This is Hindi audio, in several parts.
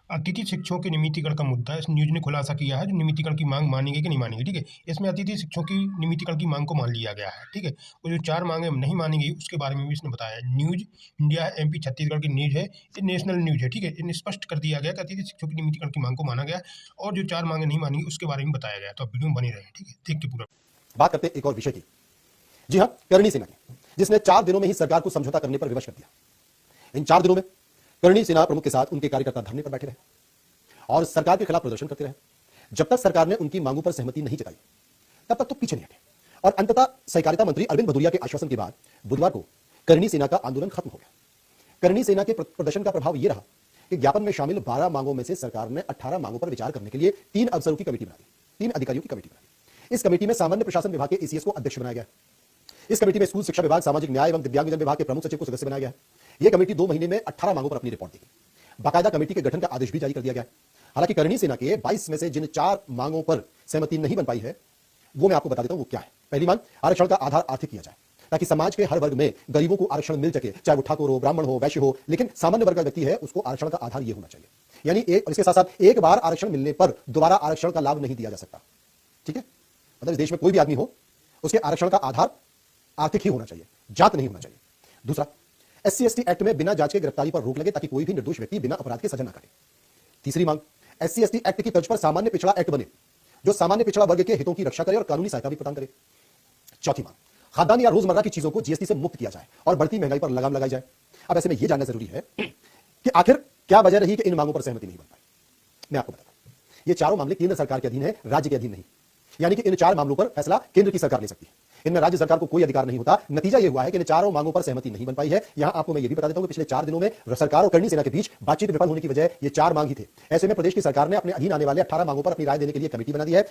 अतिथि शिक्षकों के नियमितीकरण का मुद्दा इस न्यूज ने खुलासा किया है। जो नियमितीकरण की मांग मानी गई कि नहीं मानी गई, ठीक है। इसमें अतिथि शिक्षकों की नियमितीकरण की मांग को मान लिया गया है, ठीक है। और जो 4 मांगें नहीं मानी गई उसके बारे में भी इसने बताया है। न्यूज इंडिया एमपी छत्तीसगढ़ की न्यूज है, ये नेशनल न्यूज है, ठीक है। इन्हें स्पष्ट कर दिया गया कि अतिथि शिक्षकों की नियमितीकरण की मांग को माना गया और जो 4 मांगें नहीं मानी गई उसके बारे में बताया गया। तो आप वीडियो में बने रहे, ठीक है। देख के पूरा बात करते हैं एक और विषय की। जी हां, करणी सेना की, जिसने 4 दिनों में ही सरकार को समझौता करने पर विवश कर दिया। इन 4 दिनों में करणी सेना प्रमुख के साथ उनके कार्यकर्ता धरने पर बैठे रहे और सरकार के खिलाफ प्रदर्शन करते रहे। जब तक सरकार ने उनकी मांगों पर सहमति नहीं जताई तब तक तो पीछे नहीं हटे और अंततः सहकारिता मंत्री अरविंद भदौरिया के आश्वासन के बाद बुधवार को करणी सेना का आंदोलन खत्म हो गया। करणी सेना के प्रदर्शन का प्रभाव यह रहा कि ज्ञापन में शामिल 12 मांगों में से सरकार ने 18 मांगों पर विचार करने के लिए 3 अफसरों की कमेटी बना दी, 3 अधिकारियों की कमेटी बना दी। इस कमेटी में सामान्य प्रशासन विभाग के एसीएस को अध्यक्ष बनाया गया। इस कमेटी में स्कूल शिक्षा विभाग, सामाजिक न्याय एवं दिव्यांगजन विभाग के प्रमुख सचिव को सदस्य बनाया गया। यह कमेटी 2 महीने में 18 मांगों पर अपनी रिपोर्ट देगी। बाकायदा कमेटी के गठन का आदेश भी जारी कर दिया गया। हालांकि करणी सेना के 22 में से जिन 4 मांगों पर सहमति नहीं बन पाई है वो मैं आपको बता देता हूं वो क्या है। पहली मांग, आरक्षण का आधार आर्थिक किया जाए ताकि समाज के हर वर्ग में गरीबों को आरक्षण मिल सके, चाहे वो ठाकुर हो, ब्राह्मण हो, वैश्य हो, लेकिन सामान्य वर्ग का व्यक्ति है उसको आरक्षण का आधार यह होना चाहिए। यानी एक, और इसके साथ साथ एक बार आरक्षण मिलने पर दोबारा आरक्षण का लाभ नहीं दिया जा सकता, ठीक है। मतलब इस देश में कोई भी आदमी हो उसके आरक्षण का आधार आर्थिक ही होना चाहिए, जात नहीं होना चाहिए। दूसरा, SC/ST एक्ट में बिना जांच के गिरफ्तारी पर रोक लगे ताकि कोई भी निर्दोष व्यक्ति बिना अपराध के सजा न काटे। तीसरी मांग, SC/ST एक्ट की तर्ज पर सामान्य पिछड़ा एक्ट बने जो सामान्य पिछड़ा वर्ग के हितों की रक्षा करे और कानूनी सहायता भी प्रदान करे। चौथी मांग, खाद्यान्न या रोजमर्रा की चीजों को GST से मुक्त किया जाए और बढ़ती महंगाई पर लगाम लगाई जाए। अब ऐसे में यह जानना जरूरी है कि आखिर क्या वजह रही कि इन मांगों पर सहमति नहीं बन पाई। मैं आपको बताता हूं, ये चारों मामले केंद्र सरकार के अधीन है, राज्य के अधीन नहीं। यानी कि इन 4 मामलों पर फैसला केंद्र की सरकार ले सकती है, इनमें राज्य सरकार को कोई अधिकार नहीं होता। नतीजा यह हुआ है कि इन चारों मांगों पर सहमति नहीं बन पाई है। यहां आपको मैं यह भी बता देता हूं कि पिछले 4 दिनों में सरकार और करणी सेना के बीच बातचीत विफल होने की वजह ये 4 मांग ही थे। ऐसे में प्रदेश की सरकार ने अपने अधीन आने वाले 18 मांगों पर अपनी राय देने के लिए कमेटी बना दी है।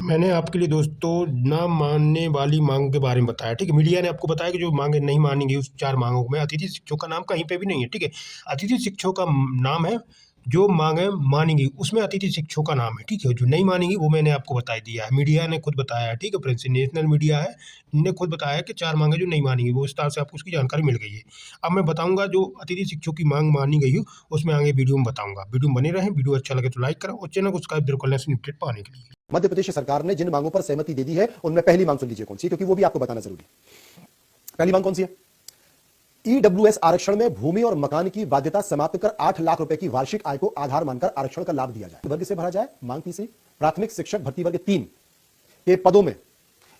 मैंने आपके लिए दोस्तों ना मानने वाली मांग के बारे में बताया, ठीक है। मीडिया ने आपको बताया कि जो मांगे नहीं मानी गई उस 4 मांगों में अतिथि शिक्षकों का नाम कहीं पे भी नहीं है, ठीक है। अतिथि शिक्षकों का नाम है, जो मांगे मानी गई उसमें अतिथि शिक्षकों का नाम है, ठीक है। जो नहीं मानी गई वो मैंने आपको बता दिया है, मीडिया ने खुद बताया है, ठीक है। प्रिंस नेशनल मीडिया है, इन्होंने खुद बताया कि 4 मांगे जो नहीं मानी गई वो विस्तार से आपको उसकी जानकारी मिल गई है। अब मैं बताऊंगा जो अतिथि शिक्षकों की मांग मानी गई हो उसमें आगे वीडियो में बताऊंगा। वीडियो में बने रहें, वीडियो अच्छा लगे तो लाइक करें और चैनल को सब्सक्राइब जरूर कर लें अपडेट पाने के लिए। मध्य प्रदेश सरकार ने जिन मांगों पर सहमति दे दी है उनमें पहली मांग सुन लीजिए कौन सी, क्योंकि वो भी आपको बताना जरूरी है। पहली मांग कौन सी है? EWS आरक्षण में भूमि और मकान की बाध्यता समाप्त कर 8 लाख रुपए की वार्षिक आय को आधार मानकर आरक्षण का लाभ दिया जाए। वर्ग से भरा जाए। मांग तीसरी, प्राथमिक शिक्षक भर्ती वर्ग 3 के पदों में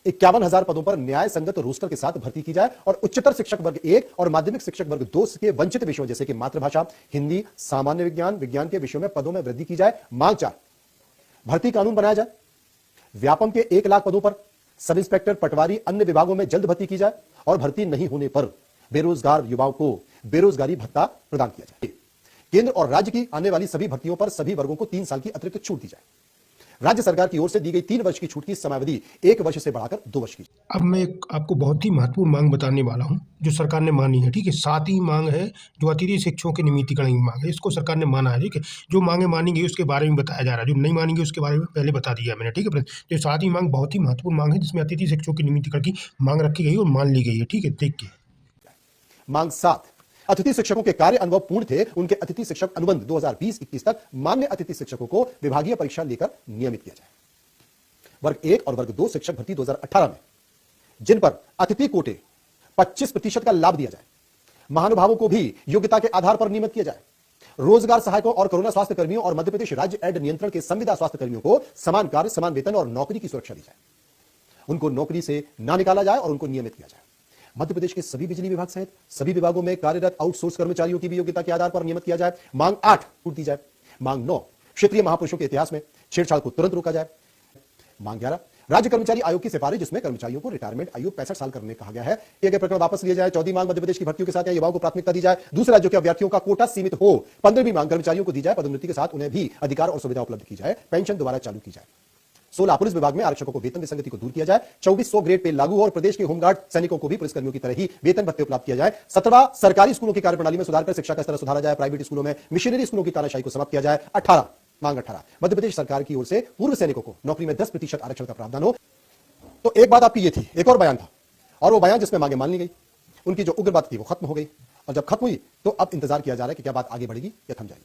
51,000 पदों पर न्याय संगत रोस्टर के साथ भर्ती की जाए और उच्चतर शिक्षक वर्ग 1 और माध्यमिक शिक्षक वर्ग 2 के वंचित विषयों जैसे कि मातृभाषा, हिंदी, सामान्य विज्ञान, विज्ञान के विषयों में पदों में वृद्धि की जाए। मांग 4, भर्ती कानून बनाया जाए। व्यापम के 1 लाख पदों पर सब इंस्पेक्टर, पटवारी, अन्य विभागों में जल्द भर्ती की जाए और भर्ती नहीं होने पर बेरोजगार युवाओं को बेरोजगारी भत्ता प्रदान किया जाए। केंद्र और राज्य की आने वाली सभी भर्तियों पर सभी वर्गों को 3 साल की अतिरिक्त छूट दी जाए। राज्य सरकार की ओर से दी गई 3 वर्ष की छूट की समयावधि 1 वर्ष से बढ़ाकर 2 वर्ष की। अब मैं आपको बहुत ही महत्वपूर्ण मांग बताने वाला हूं जो सरकार ने मानी है, ठीक है। 7वीं मांग है जो अतिथि शिक्षकों के नियमितीकरण की मांग है, इसको सरकार ने माना है, ठीक है। जो मांगे मानी गई उसके बारे में बताया जा रहा है, जो नहीं मानी गई उसके बारे में पहले बता दिया मैंने, ठीक है। जो 7वीं मांग बहुत ही महत्वपूर्ण मांग है जिसमें अतिथि शिक्षकों के नियमितीकरण की मांग रखी गई और मान ली गई है, ठीक है। देखिए मांग 7, अतिथि शिक्षकों के कार्य अनुभव पूर्ण थे उनके अतिथि शिक्षक अनुबंध 2020-21 तक मान्य अतिथि शिक्षकों को विभागीय परीक्षा लेकर नियमित किया जाए। वर्ग 1 और वर्ग 2 शिक्षक भर्ती 2018 में जिन पर अतिथि कोटे 25% का लाभ दिया जाए। महानुभावों को भी योग्यता के आधार पर नियमित किया जाए। रोजगार सहायकों और कोरोना स्वास्थ्य कर्मियों और मध्य प्रदेश राज्य एड नियंत्रण के संविदा स्वास्थ्य कर्मियों को समान कार्य, समान वेतन और नौकरी की सुरक्षा दी जाए। उनको नौकरी से ना निकाला जाए और उनको नियमित किया जाए। मध्य प्रदेश के सभी बिजली विभाग सहित सभी विभागों में कार्यरत आउटसोर्स कर्मचारियों की भी योग्यता के आधार पर नियमित किया जाए। मांग 8, छूट दी जाए। मांग 9, क्षेत्रीय महापुरुषों के इतिहास में छेड़छाड़ को तुरंत रोका जाए। मांग 11, राज्य कर्मचारी आयोग की सिफारिश जिसमें कर्मचारियों को रिटायरमेंट आयु 65 साल करने कहा गया है, ये प्रकरण वापस लिए जाए। 14वीं मांग, मध्य प्रदेश की भर्तियों के साथ युवाओं को प्राथमिकता दी जाए। दूसरे राज्यों के अभ्यर्थियों का कोटा सीमित हो। 15वीं मांग, कर्मचारियों को दी जाए पदोन्नति के साथ उन्हें भी अधिकार और सुविधा उपलब्ध की जाए। पेंशन दोबारा चालू की जाए। 16, पुलिस विभाग में आरक्षकों को वेतन विसंगति को दूर किया जाए। 2400 ग्रेड पे लागू हो और प्रदेश के होमगार्ड सैनिकों को भी पुलिसकर्मियों की तरह ही वेतन भत्ते उपलब्ध किया जाए। 17, सरकारी स्कूलों की कार्यप्रणाली में सुधार कर शिक्षा का स्तर सुधारा जाए। प्राइवेट स्कूलों में मिशनरी स्कूलों की तानाशाही को समाप्त किया जाए। 18, मांग 18, मध्य प्रदेश सरकार की ओर से पूर्व सैनिकों को नौकरी में 10% आरक्षण का प्रावधान हो। तो एक बात आपकी ये थी, एक और बयान था और वो बयान जिसमें मांगे मान ली गई, उनकी जो उग्र बात थी वो खत्म हो गई और जब खत्म हुई तो अब इंतजार किया जा रहा है कि क्या बात आगे बढ़ेगी या थम जाएगी।